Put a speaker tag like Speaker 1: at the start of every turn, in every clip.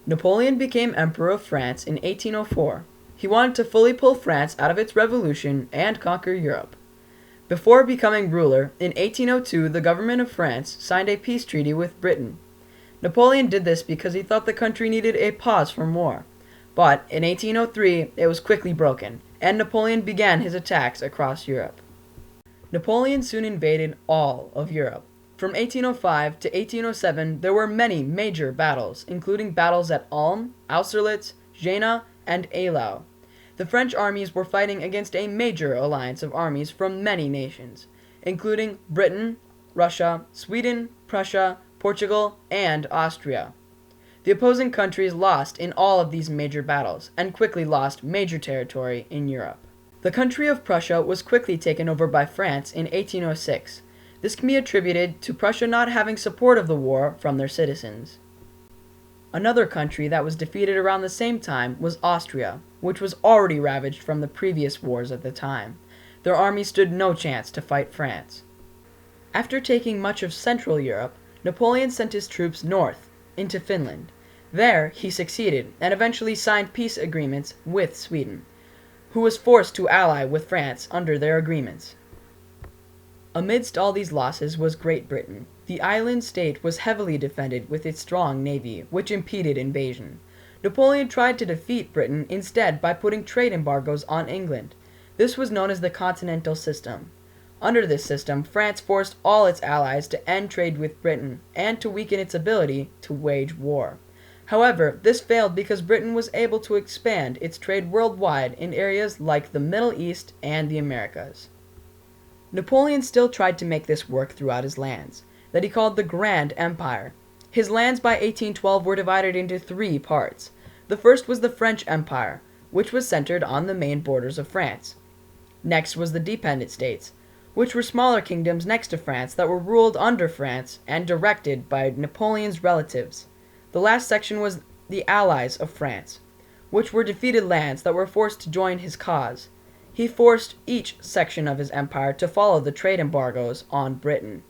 Speaker 1: Napoleon became Emperor of France in 1804. He wanted to fully pull France out of its revolution and conquer Europe. Before becoming ruler, in 1802 the government of France signed a peace treaty with Britain. Napoleon did this because he thought the country needed a pause from war. But in 1803 it was quickly broken, and Napoleon began his attacks across Europe. Napoleon soon invaded all of Europe. From 1805 to 1807 there were many major battles, including battles at Ulm, Austerlitz, Jena, and Eylau. The French armies were fighting against a major alliance of armies from many nations, including Britain, Russia, Sweden, Prussia, Portugal, and Austria. The opposing countries lost in all of these major battles, and quickly lost major territory in Europe. The country of Prussia was quickly taken over by France in 1806. This can be attributed to Prussia not having support of the war from their citizens. Another country that was defeated around the same time was Austria, which was already ravaged from the previous wars at the time. Their army stood no chance to fight France. After taking much of Central Europe, Napoleon sent his troops north, into Finland. There, he succeeded, and eventually signed peace agreements with Sweden, who was forced to ally with France under their agreements. Amidst all these losses was Great Britain. The island state was heavily defended with its strong navy, which impeded invasion. Napoleon tried to defeat Britain instead by putting trade embargoes on England. This was known as the Continental System. Under this system, France forced all its allies to end trade with Britain and to weaken its ability to wage war. However, this failed because Britain was able to expand its trade worldwide in areas like the Middle East and the Americas. Napoleon still tried to make this work throughout his lands, that he called the Grand Empire. His lands by 1812 were divided into three parts. The first was the French Empire, which was centered on the main borders of France. Next was the Dependent States, which were smaller kingdoms next to France that were ruled under France and directed by Napoleon's relatives. The last section was the Allies of France, which were defeated lands that were forced to join his cause. He forced each section of his empire to follow the trade embargoes on Britain.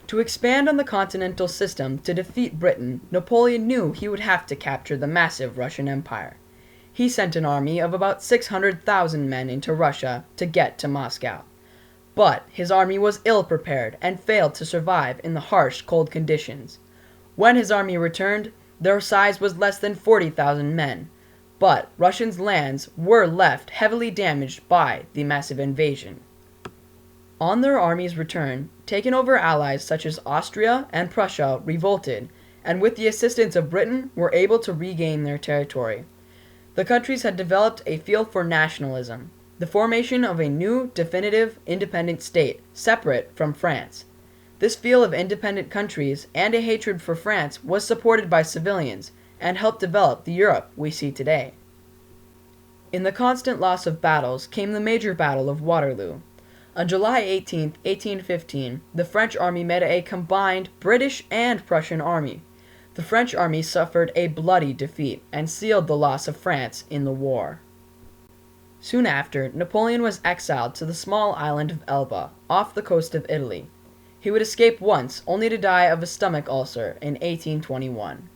Speaker 1: To expand on the continental system to defeat Britain, Napoleon knew he would have to capture the massive Russian Empire. He sent an army of about 600,000 men into Russia to get to Moscow. But his army was ill-prepared and failed to survive in the harsh, cold conditions. When his army returned, their size was less than 40,000 men. But Russians' lands were left heavily damaged by the massive invasion. On their army's return, taken over allies such as Austria and Prussia revolted, and with the assistance of Britain were able to regain their territory. The countries had developed a feel for nationalism, the formation of a new, definitive, independent state, separate from France. This feel of independent countries and a hatred for France was supported by civilians, and helped develop the Europe we see today. In the constant loss of battles came the major battle of Waterloo. On July 18, 1815, the French army met a combined British and Prussian army. The French army suffered a bloody defeat and sealed the loss of France in the war. Soon after, Napoleon was exiled to the small island of Elba, off the coast of Italy. He would escape once, only to die of a stomach ulcer in 1821.